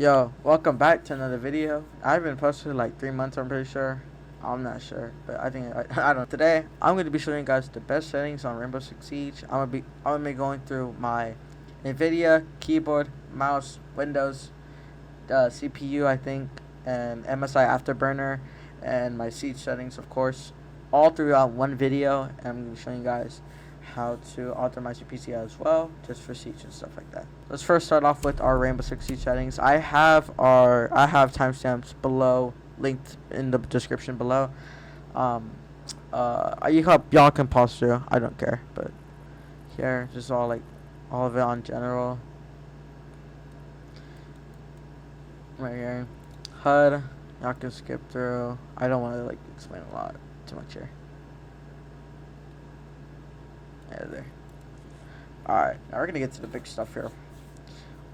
Yo, welcome back to another video. I've been posted like 3 months, I'm pretty sure. I'm not sure, but I think I don't know. Today, I'm going to be showing you guys the best settings on Rainbow Six Siege. I'm gonna be going through my NVIDIA keyboard, mouse, Windows, CPU, I think, and MSI Afterburner, and my Siege settings, of course, all throughout one video. And I'm going to be showing you guys how to optimize your PC as well, just for Siege and stuff like that. Let's first start off with our Rainbow Six Siege settings. I have timestamps below, linked in the description below. Y'all can pause through. I don't care, but here, just all of it on general. Right here, HUD. Y'all can skip through. I don't want to explain a lot too much here. Yeah, there. Alright, now we're gonna get to the big stuff here.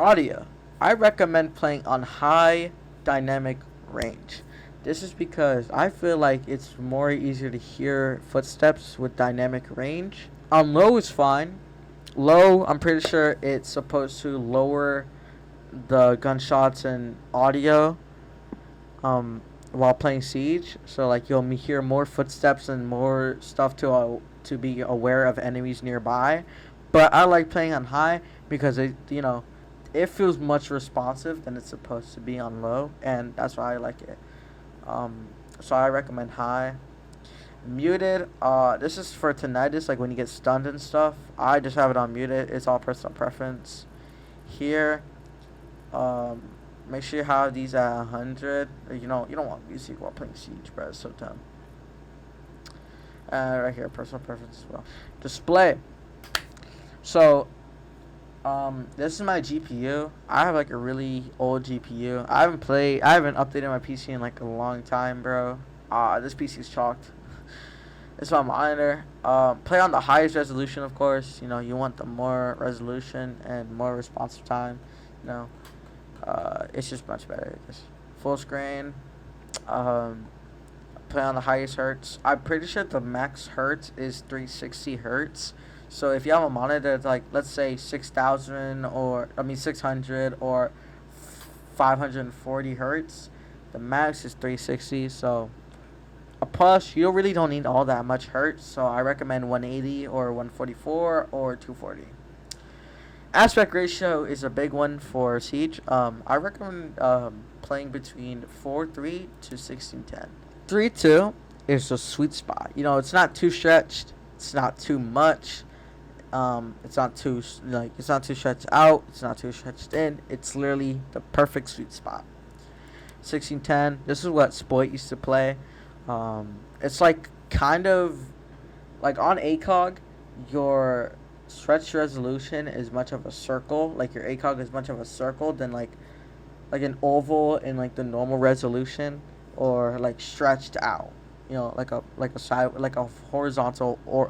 Audio. I recommend playing on high dynamic range. This is because I feel like it's more easier to hear footsteps with dynamic range. On low is fine. Low, I'm pretty sure it's supposed to lower the gunshots and audio while playing Siege. So you'll hear more footsteps and more stuff to be aware of enemies nearby. But I like playing on high because it feels much responsive than it's supposed to be on low, and that's why I like it. So I recommend high. Muted, this is for tinnitus, like when you get stunned and stuff. I just have it on muted. It's all personal preference. Here, make sure you have these at 100. You don't want music while playing Siege, bro. It's so dumb. Right here, personal preference as well. Display. So, this is my GPU. I have a really old GPU. I haven't updated my PC in a long time, bro. This PC is chalked. It's my monitor. Play on the highest resolution, of course. You want the more resolution and more responsive time. It's just much better. Just full screen. Play on the highest hertz. I'm pretty sure the max hertz is 360 hertz. So if you have a monitor that's let's say 600 or 540 hertz, the max is 360. So a plus, you really don't need all that much hertz. So I recommend 180 or 144 or 240. Aspect ratio is a big one for Siege. I recommend playing between 4:3 to 16:10. 3:2 is a sweet spot. It's not too stretched. It's not too much. It's not too stretched out. It's not too stretched in. It's literally the perfect sweet spot. 16:10. This is what Spoit used to play. It's kind of on ACOG, your stretch resolution is much of a circle. Your ACOG is much of a circle than like an oval in the normal resolution, or stretched out. Like a horizontal or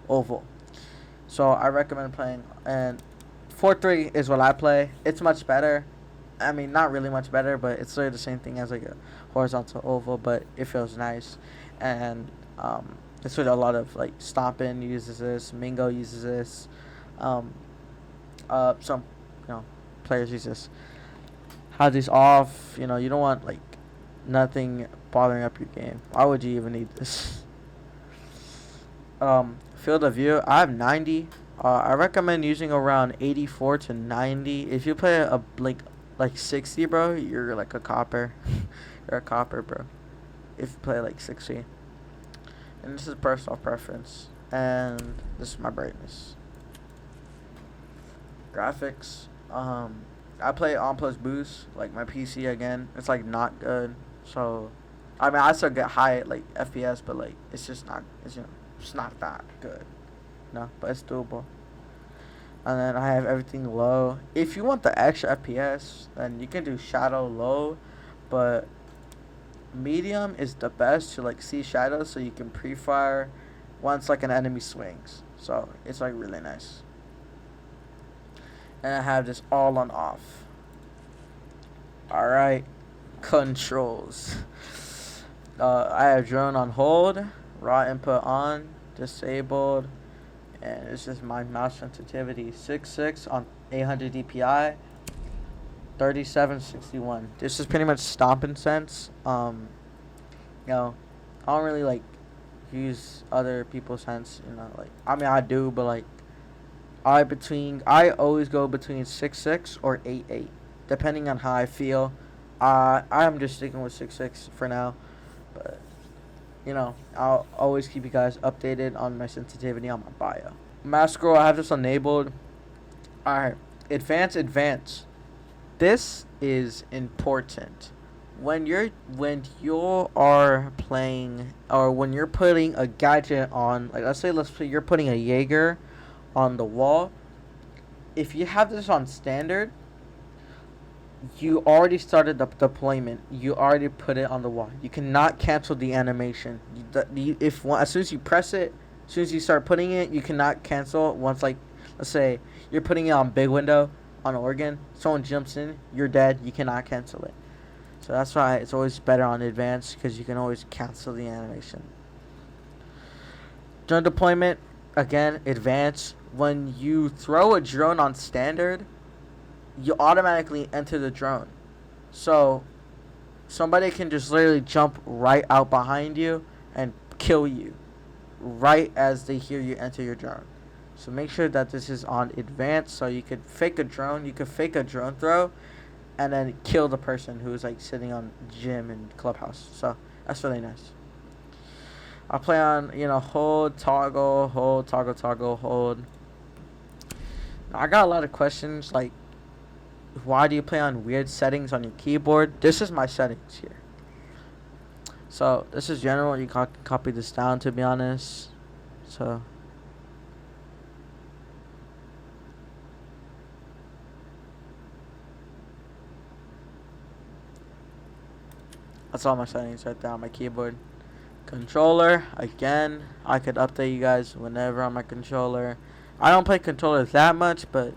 oval. So I recommend playing, and 4:3 is what I play. It's much better. I mean, not really much better, but it's literally the same thing as a horizontal oval, but it feels nice. And it's what a lot of Stompin uses this, Mingo uses this. Some players use this. Have these off. You don't want nothing bothering up your game. Why would you even need this? Field of view, I have 90. I recommend using around 84 to 90. If you play a 60, bro, you're a copper. You're a copper, bro. If you play 60. And this is personal preference. And this is my brightness. Graphics. I play on plus boost. My PC again, it's not good. So I mean, I still get high FPS, but it's just not. It's not that good. No, but it's doable. And then I have everything low. If you want the extra FPS, then you can do shadow low, but medium is the best to see shadows, so you can pre-fire once an enemy swings. So it's really nice. And I have this all on off. Alright, controls. I have drone on hold, raw input on, disabled, and it's just my mouse sensitivity. 6.6 on 800 DPI. 3761. This is pretty much stomping sense. You know, I don't really like use other people's sense. You know, like I mean I do, but like I always go between 6.6 or 8.8, depending on how I feel. I'm just sticking with 6.6 for now, but you know I'll always keep you guys updated on my sensitivity on my bio. Mask scroll, I have this enabled. All right, advance. This is important. When you are playing, or when you're putting a gadget on, like let's say you're putting a Jaeger on the wall. If you have this on standard, you already started the deployment. You already put it on the wall. You cannot cancel the animation. As soon as you press it, as soon as you start putting it, you cannot cancel. Once, like, let's say you're putting it on big window on organ, someone jumps in, you're dead. You cannot cancel it. So that's why it's always better on advanced, because you can always cancel the animation. Drone deployment, again, advanced. When you throw a drone on standard, you automatically enter the drone. So somebody can just literally jump right out behind you and kill you right as they hear you enter your drone. So make sure that this is on advanced, so you could fake a drone. You could fake a drone throw and then kill the person who is like sitting on gym and clubhouse. So that's really nice. I'll play on, hold, toggle, hold, toggle, hold. Now, I got a lot of questions like, why do you play on weird settings on your keyboard? This is my settings here. So this is general. You can copy this down, to be honest. So that's all my settings right there on my keyboard. Controller, again, I could update you guys whenever on my controller. I don't play controllers that much, but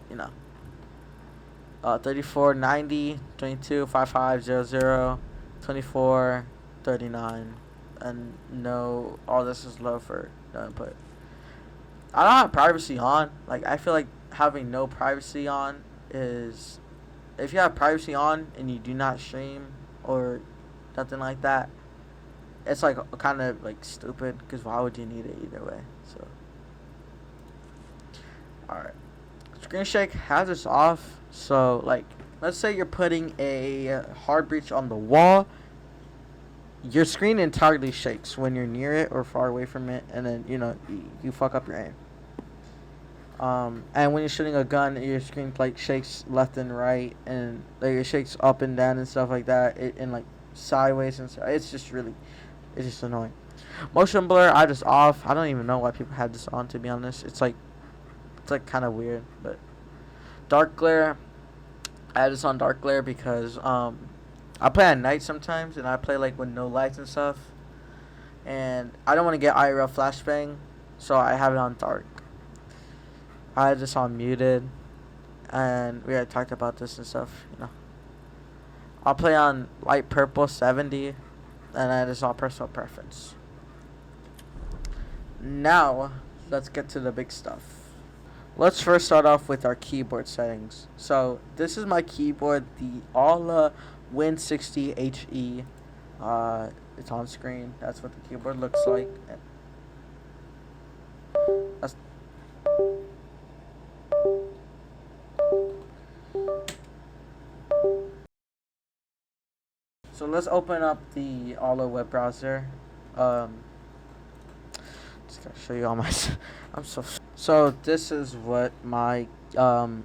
3490, 22, 5500, 24, 39, and no, all this is low for no input. I don't have privacy on. Like, I feel like having no privacy on is, if you have privacy on and you do not stream or nothing like that, it's like kind of like stupid, because why would you need it either way? So, alright. Screen shake, has this off. So, like, let's say you're putting a hard breach on the wall. Your screen entirely shakes when you're near it or far away from it, and then, you fuck up your aim. And when you're shooting a gun, your screen, like, shakes left and right, and like, it shakes up and down and stuff like that, and like, sideways and stuff. It's just annoying. Motion blur, I just off. I don't even know why people had this on, to be honest. It's like kind of weird. But dark glare, I had this on dark glare because I play at night sometimes, and I play like with no lights and stuff, and I don't want to get IRL flashbang, so I have it on dark. I had this on muted, and we already talked about this and stuff. I'll play on light purple 70, and that is all personal preference. Now, let's get to the big stuff. Let's first start off with our keyboard settings. So, this is my keyboard, the Alla Win60 HE. It's on screen. That's what the keyboard looks like. So let's open up the Alla web browser. Just gotta show you all my. So this is what my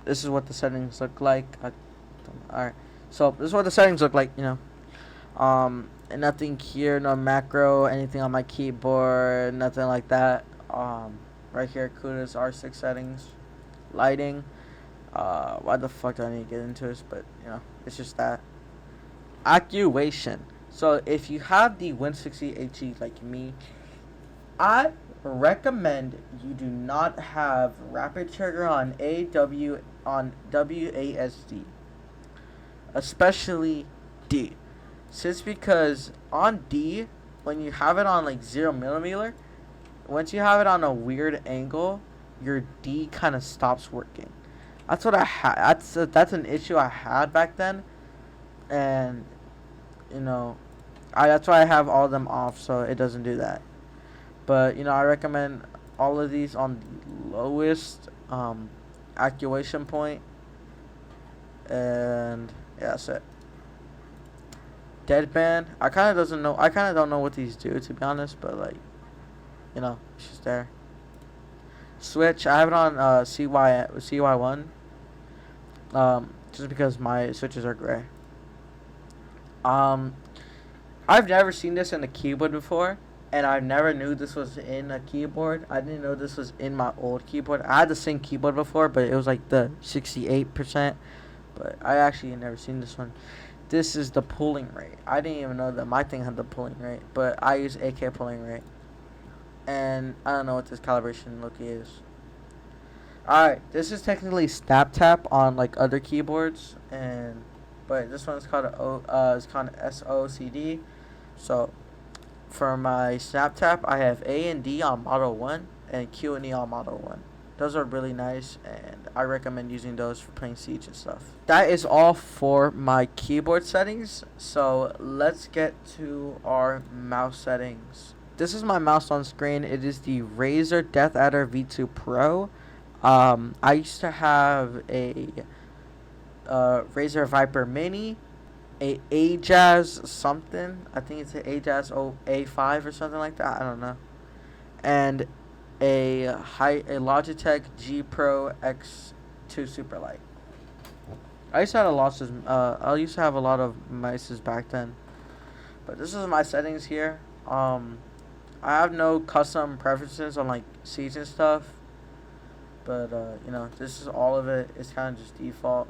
this is what the settings look like. Alright. So this is what the settings look like. And nothing here, no macro, anything on my keyboard, nothing like that. Right here, CUDA's R6 settings, lighting. Why the fuck do I need to get into this? But it's just that. Actuation. So if you have the Win60 HE like me, I recommend you do not have rapid trigger on WASD, especially D. Because on D, when you have it on like 0mm, once you have it on a weird angle, your D kind of stops working. That's what I had. That's an issue I had back then, and you know, that's why I have all of them off so it doesn't do that. But I recommend all of these on the lowest actuation point, and yeah, that's it. Deadband. I kind of doesn't know. I kind of don't know what these do, to be honest. But like, it's just there. Switch. I have it on CY1. Just because my switches are gray. I've never seen this in a keyboard before, and I never knew this was in a keyboard. I didn't know this was in my old keyboard. I had the same keyboard before, but it was like the 68%. But I actually never seen this one. This is the pulling rate. I didn't even know that my thing had the pulling rate, but I use AK pulling rate. And I don't know what this calibration look is. Alright, this is technically snap tap on like other keyboards, but this one is called SOCD. So for my snap tap, I have A and D on model 1 and Q and E on model 1. Those are really nice, and I recommend using those for playing Siege and stuff. That is all for my keyboard settings, so let's get to our mouse settings. This is my mouse on screen. It is the Razer Death Adder V2 Pro. I used to have a Razer Viper Mini, a Ajaz something. I think it's an Ajaz A5 or something like that. I don't know. And a Logitech G Pro X2 Superlight. I used to have a lot of mices back then. But this is my settings here. I have no custom preferences on like Siege and stuff. But this is all of it. It's kind of just default.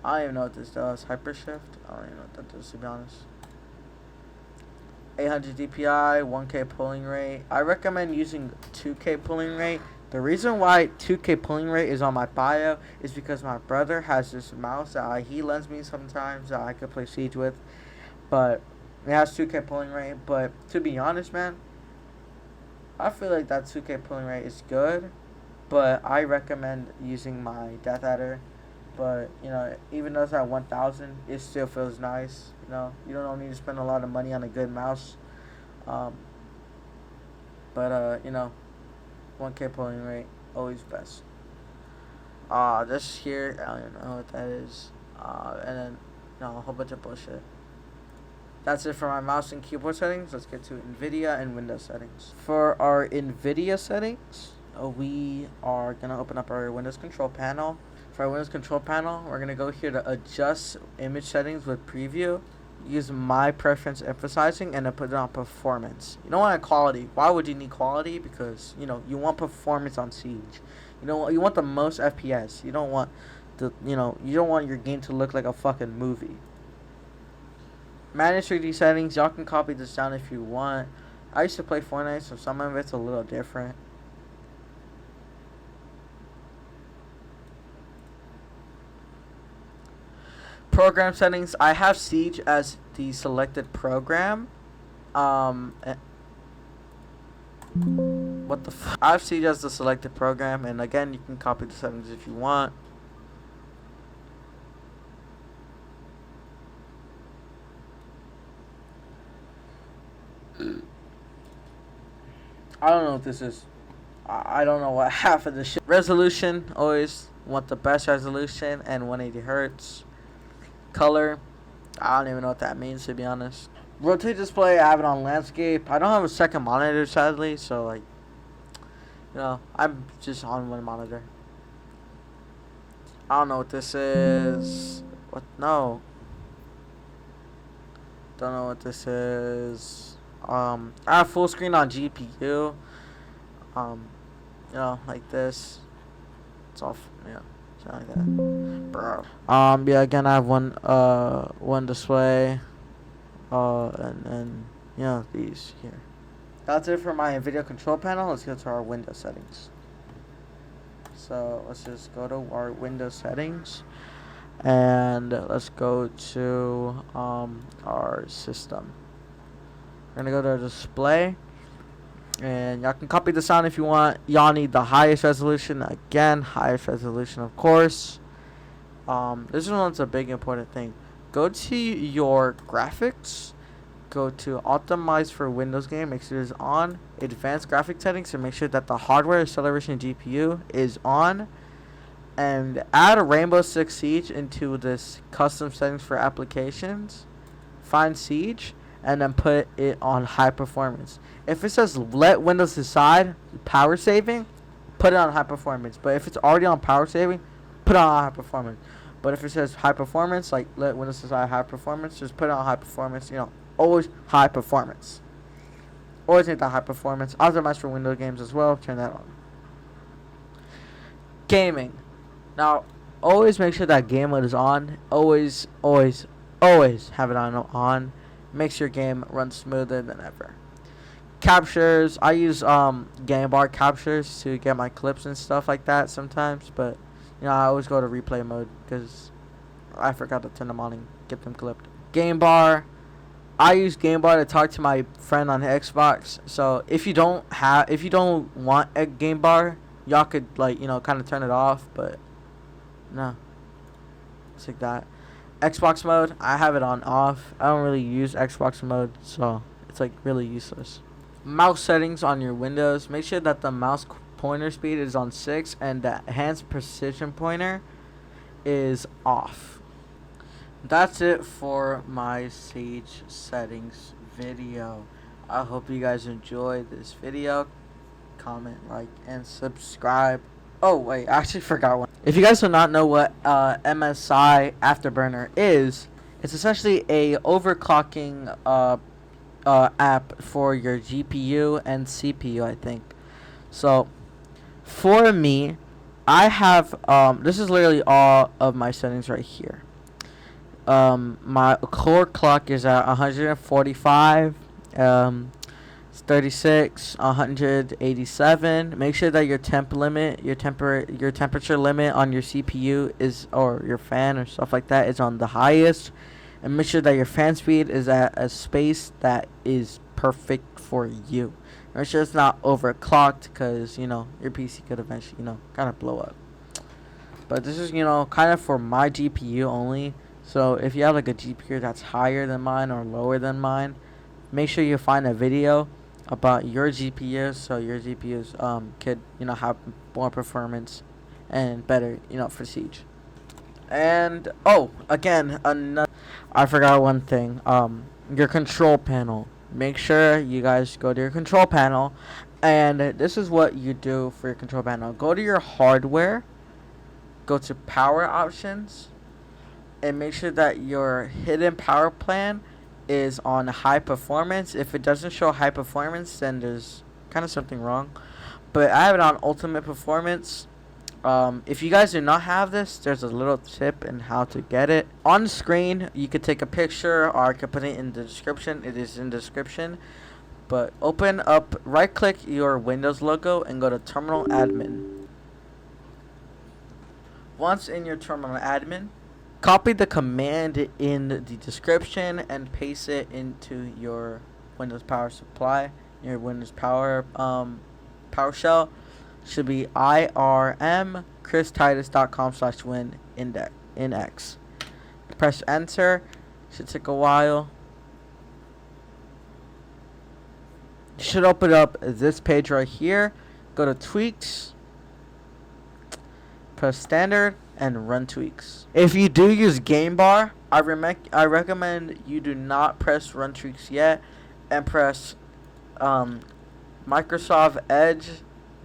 I don't even know what this does. Hypershift? I don't even know what that does, to be honest. 800 DPI, 1K pulling rate. I recommend using 2K pulling rate. The reason why 2K pulling rate is on my bio is because my brother has this mouse that he lends me sometimes that I could play Siege with. But it has 2K pulling rate. But to be honest, man, I feel like that 2K pulling rate is good. But I recommend using my Death Adder. But, even though it's at 1,000, it still feels nice. You don't need to spend a lot of money on a good mouse. But 1K pulling rate, always best. This here, I don't even know what that is. And then, a whole bunch of bullshit. That's it for my mouse and keyboard settings. Let's get to NVIDIA and Windows settings. For our NVIDIA settings, we are going to open up our Windows control panel. For our Windows control panel, we're going to go here to adjust image settings with preview. Use my preference emphasizing and then put it on performance. You don't want quality. Why would you need quality? Because, you want performance on Siege. You want the most FPS. You don't want you don't want your game to look like a fucking movie. Manage 3D settings. Y'all can copy this down if you want. I used to play Fortnite, so some of it's a little different. Program settings. I have Siege as the selected program. What the f? I have Siege as the selected program, and again, you can copy the settings if you want. I don't know what this is. I don't know what half of the shit. Resolution. Always want the best resolution and 180 hertz. Color, I don't even know what that means, to be honest. Rotate display, I have it on landscape. I don't have a second monitor, sadly, so I'm just on one monitor. I don't know what this is. What? No. Don't know what this is. I have full screen on GPU. Like this. It's all, like that, bro. Again, I have one display, and these here. That's it for my NVIDIA control panel. Let's go to our Windows settings. So let's just go to our Windows settings, and let's go to our system. We're gonna go to our display. And y'all can copy the sound if you want. Y'all need the highest resolution. Again, highest resolution, of course. This one's a big important thing. Go to your graphics. Go to optimize for Windows game. Make sure it's on. Advanced graphic settings. So make sure that the hardware acceleration GPU is on. And add a Rainbow Six Siege into this custom settings for applications. Find Siege and then put it on high performance. If it says let Windows decide power saving, put it on high performance. But if it's already on power saving, put it on high performance. But if it says high performance, like let Windows decide high performance, just put it on high performance. You know, always high performance. Always need that high performance. Optimize for Windows games as well. Turn that on. Gaming. Now, always make sure that game mode is on. Always have it on. Makes your game run smoother than ever. Captures. I use game bar captures to get my clips and stuff like that sometimes. But, you know, I always go to replay mode because I forgot to turn them on and get them clipped. Game bar. I use game bar to talk to my friend on Xbox. So if you don't want a game bar, y'all could, like, you know, kind of turn it off. But no, it's like that. Xbox mode, I have it on off. I don't really use Xbox mode, so it's like really useless. Mouse settings on your Windows. Make sure that the mouse pointer speed is on 6 and the enhanced precision pointer is off. That's it for my Siege settings video. I hope you guys enjoyed this video. Comment, like, and subscribe. Oh wait, I actually forgot one. If you guys do not know what MSI Afterburner is, it's essentially a overclocking app for your GPU and CPU, I think. So for me, I have this is literally all of my settings right here. My core clock is at 145. 36, 187. Make sure that your your temperature limit on your CPU is, or your fan or stuff like that, is on the highest. And make sure that your fan speed is at a space that is perfect for you. Make sure it's not overclocked, because, you know, your PC could eventually, you know, kind of blow up. But this is, you know, kind of for my GPU only. So if you have like a GPU that's higher than mine or lower than mine, make sure you find a video about your GPU, so your GPUs could, you know, have more performance and better, you know, for Siege. And again, I forgot one thing. Your control panel. Make sure you guys go to your control panel, and this is what you do for your control panel. Go to your hardware, go to power options, and make sure that your hidden power plan is on high performance. If it doesn't show high performance, then there's kind of something wrong. But I have it on ultimate performance. If you guys do not have this, there's a little tip in how to get it. On screen, you could take a picture, or I could put it in the description. It is in the description. But open up, right click your Windows logo and go to Terminal Admin. Once in your Terminal Admin, copy the command in the description and paste it into your Windows Power Supply, your Windows Power PowerShell. Should be irmchristitus.com/win-index. Press enter. Should take a while. You should open up this page right here. Go to tweaks. Press standard and run tweaks. If you do use game bar, I recommend you do not press run tweaks yet, and press Microsoft Edge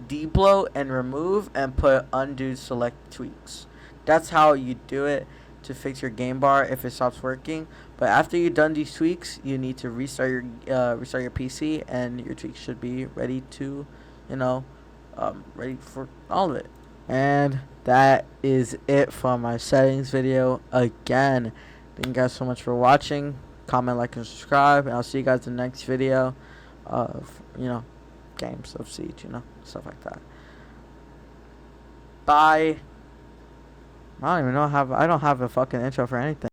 debloat and remove, and put undo select tweaks. That's how you do it to fix your game bar if it stops working. But after you've done these tweaks, you need to restart your PC, and your tweaks should be ready to, you know, ready for all of it. And that is it for my settings video. Again, thank you guys so much for watching. Comment, like, and subscribe, and I'll see you guys in the next video of, you know, games of Siege, you know, stuff like that. Bye. I don't even know I don't have a fucking intro for anything.